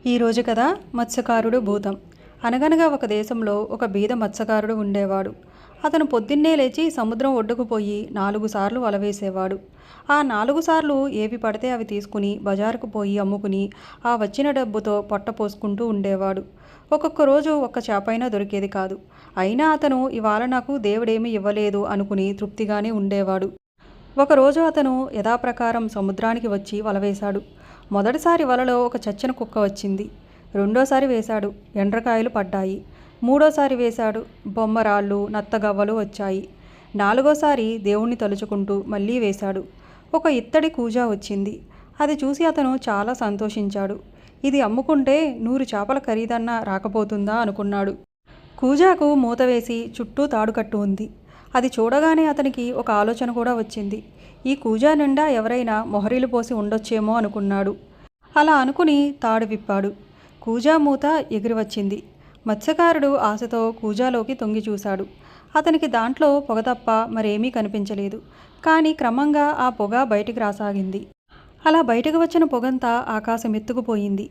ఈరోజు కథ మత్స్యకారుడు భూతం. అనగనగా ఒక దేశంలో ఒక బీద మత్స్యకారుడు ఉండేవాడు. అతను పొద్దున్నే లేచి సముద్రం ఒడ్డుకు పోయి 4 సార్లు వల వేసేవాడు. ఆ 4 సార్లు ఏవి పడితే అవి తీసుకుని బజారుకు పోయి అమ్ముకుని ఆ వచ్చిన డబ్బుతో పొట్ట పోసుకుంటూ ఉండేవాడు. ఒక్కొక్క రోజు ఒక్క చేపైనా దొరికేది కాదు. అయినా అతను ఇవాళ నాకు దేవుడేమీ ఇవ్వలేదు అనుకుని తృప్తిగానే ఉండేవాడు. ఒకరోజు అతను యథాప్రకారం సముద్రానికి వచ్చి వల వేశాడు. మొదటిసారి వలలో ఒక చచ్చిన కుక్క వచ్చింది. రెండోసారి వేశాడు, ఎండ్రకాయలు పడ్డాయి. మూడోసారి వేశాడు, బొమ్మరాళ్ళు నత్తగవ్వలు వచ్చాయి. నాలుగోసారి దేవుణ్ణి తలుచుకుంటూ మళ్ళీ వేశాడు. ఒక ఇత్తడి కూజా వచ్చింది. అది చూసి అతను చాలా సంతోషించాడు. ఇది అమ్ముకుంటే 100 చేపల ఖరీదన్నా రాకపోతుందా అనుకున్నాడు. కూజాకు మూత వేసి చుట్టూ తాడుకట్టు ఉంది. అది చూడగానే అతనికి ఒక ఆలోచన కూడా వచ్చింది. ఈ కూజా నిండా ఎవరైనా మొహరీలు పోసి ఉండొచ్చేమో అనుకున్నాడు. అలా అనుకుని తాడు విప్పాడు. కూజా మూత ఎగిరి వచ్చింది. మత్స్యకారుడు ఆశతో కూజాలోకి తొంగి చూశాడు. అతనికి దాంట్లో పొగ తప్ప మరేమీ కనిపించలేదు. కానీ క్రమంగా ఆ పొగ బయటికి రాసాగింది. అలా బయటకు వచ్చిన పొగంతా ఆకాశం ఎత్తుకుపోయింది.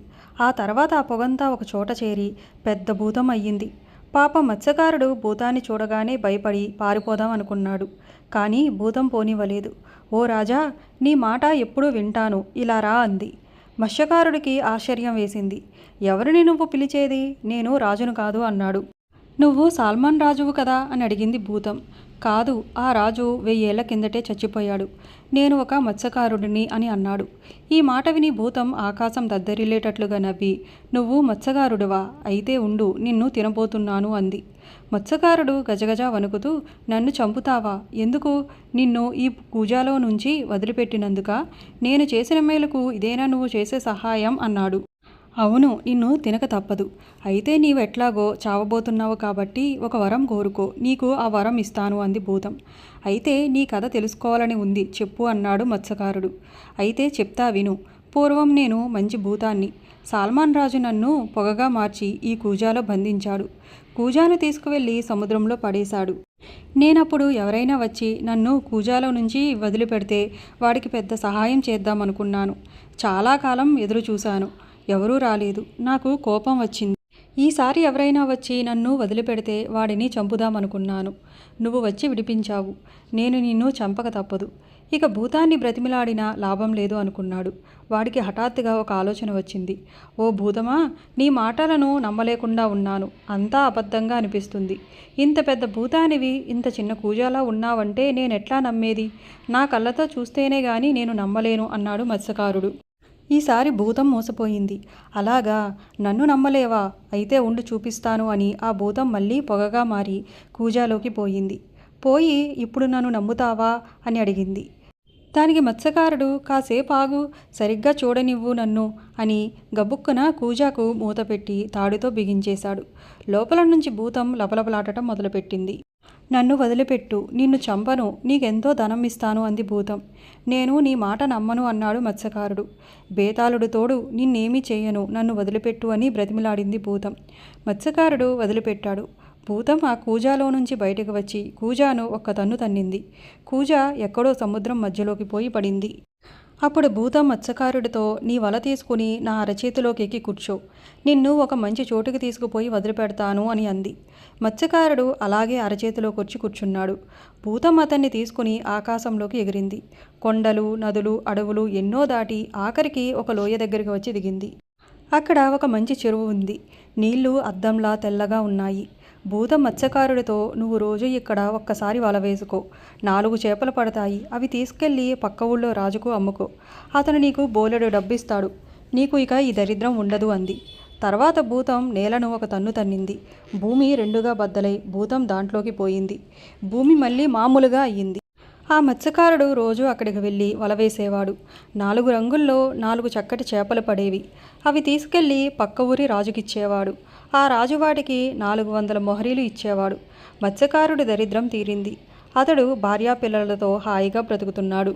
ఆ తర్వాత ఆ పొగంతా ఒక చోట చేరి పెద్ద భూతం అయ్యింది. పాపం మత్స్యకారుడు భూతాన్ని చూడగానే భయపడి పారిపోదాం అనుకున్నాడు. కానీ భూతం పోనివ్వలేదు. ఓ రాజా, నీ మాట ఎప్పుడూ వింటాను, ఇలా రా అంది. మత్స్యకారుడికి ఆశ్చర్యం వేసింది. ఎవరిని నువ్వు పిలిచేది? నేను రాజును కాదు అన్నాడు. నువ్వు సాల్మాన్ రాజువు కదా అని అడిగింది భూతం. కాదు, ఆ రాజు 1000 ఏళ్ల కిందటే చచ్చిపోయాడు. నేను ఒక మత్స్యకారుడిని అని అన్నాడు. ఈ మాట విని భూతం ఆకాశం దద్దరిల్లేటట్లుగా నవ్వి, నువ్వు మత్స్యకారుడివా? అయితే ఉండు, నిన్ను తినబోతున్నాను అంది. మత్స్యకారుడు గజగజ వణుకుతూ, నన్ను చంపుతావా? ఎందుకు? నిన్ను ఈ కూజాలో నుంచి వదిలిపెట్టినందుక? నేను చేసిన మేలుకు ఇదేనా నువ్వు చేసే సహాయం అన్నాడు. అవును, నిన్ను తినక తప్పదు. అయితే నీవు ఎట్లాగో చావబోతున్నావు కాబట్టి ఒక వరం కోరుకో, నీకు ఆ వరం ఇస్తాను అంది భూతం. అయితే నీ కథ తెలుసుకోవాలని ఉంది, చెప్పు అన్నాడు మత్స్యకారుడు. అయితే చెప్తా విను. పూర్వం నేను మంచి భూతాన్ని. సాల్మాన్ రాజు నన్ను పొగగా మార్చి ఈ కూజాలో బంధించాడు. కూజాను తీసుకువెళ్ళి సముద్రంలో పడేశాడు. నేనప్పుడు ఎవరైనా వచ్చి నన్ను కూజాలో నుంచి వదిలిపెడితే వాడికి పెద్ద సహాయం చేద్దామనుకున్నాను. చాలా కాలం ఎదురు చూశాను. ఎవరూ రాలేదు. నాకు కోపం వచ్చింది. ఈసారి ఎవరైనా వచ్చి నన్ను వదిలిపెడితే వాడిని చంపుదామనుకున్నాను. నువ్వు వచ్చి విడిపించావు. నేను నిన్ను చంపక తప్పదు. ఇక భూతాన్ని బ్రతిమిలాడినా లాభం లేదు అనుకున్నాడు. వాడికి హఠాత్తుగా ఒక ఆలోచన వచ్చింది. ఓ భూతమా, నీ మాటలను నమ్మలేకుండా ఉన్నాను. అంతా అబద్ధంగా అనిపిస్తుంది. ఇంత పెద్ద భూతానివి ఇంత చిన్న కూజాలా ఉన్నావంటే నేనెట్లా నమ్మేది? నా కళ్ళతో చూస్తేనే గాని నేను నమ్మలేను అన్నాడు మత్స్యకారుడు. ఈసారి భూతం మోసపోయింది. అలాగా, నన్ను నమ్మలేవా? అయితే ఉండి చూపిస్తాను అని ఆ భూతం మళ్ళీ పొగగా మారి కూజాలోకి పోయింది. పోయి ఇప్పుడు నన్ను నమ్ముతావా అని అడిగింది. దానికి మత్స్యకారుడు, కాసేపు ఆగు, సరిగ్గా చూడనివ్వు నన్ను అని గబుక్కున కూజాకు మూత పెట్టి తాడుతో బిగించేశాడు. లోపల నుంచి భూతం లపలపలాటం మొదలుపెట్టింది. నన్ను వదిలిపెట్టు, నిన్ను చంపను, నీకెంతో ధనం ఇస్తాను అంది భూతం. నేను నీ మాట నమ్మను అన్నాడు మత్స్యకారుడు. బేతాళుడు తోడు నిన్నేమీ చేయను, నన్ను వదిలిపెట్టు అని బ్రతిమిలాడింది భూతం. మత్స్యకారుడు వదిలిపెట్టాడు. భూతం ఆ కూజాలో నుంచి బయటకు వచ్చి కూజాను ఒక్క తన్ను తన్నింది. కూజా ఎక్కడో సముద్రం మధ్యలోకి పోయి పడింది. అప్పుడు భూతం మత్స్యకారుడితో, నీ వల తీసుకుని నా అరచేతిలోకి ఎక్కి కూర్చో, నిన్ను ఒక మంచి చోటుకి తీసుకుపోయి వదిలిపెడతాను అని అంది. మత్స్యకారుడు అలాగే అరచేతిలోకి వచ్చి కూర్చున్నాడు. భూతం అతన్ని తీసుకుని ఆకాశంలోకి ఎగిరింది. కొండలు, నదులు, అడవులు ఎన్నో దాటి ఆఖరికి ఒక లోయ దగ్గరికి వచ్చి దిగింది. అక్కడ ఒక మంచి చెరువు ఉంది. నీళ్లు అద్దంలా తెల్లగా ఉన్నాయి. భూతం మత్స్యకారుడితో, నువ్వు రోజు ఇక్కడ ఒక్కసారి వల వేసుకో, 4 చేపలు పడతాయి. అవి తీసుకెళ్ళి పక్క ఊళ్ళో రాజుకు అమ్ముకో. అతను నీకు బోలెడు డబ్బిస్తాడు. నీకు ఇక ఈ దరిద్రం ఉండదు అంది. తర్వాత భూతం నేలను ఒక తన్ను తన్నింది. భూమి 2గా బద్దలై భూతం దాంట్లోకి పోయింది. భూమి మళ్ళీ మామూలుగా అయ్యింది. ఆ మత్స్యకారుడు రోజు అక్కడికి వెళ్ళి వల వేసేవాడు. 4 రంగుల్లో 4 చక్కటి చేపలు పడేవి. అవి తీసుకెళ్ళి పక్క ఊరి రాజుకిచ్చేవాడు. ఆ రాజు వాటికి 400 మొహరీలు ఇచ్చేవాడు. మత్స్యకారుడి దరిద్రం తీరింది. అతడు భార్యాపిల్లలతో హాయిగా బ్రతుకుతున్నాడు.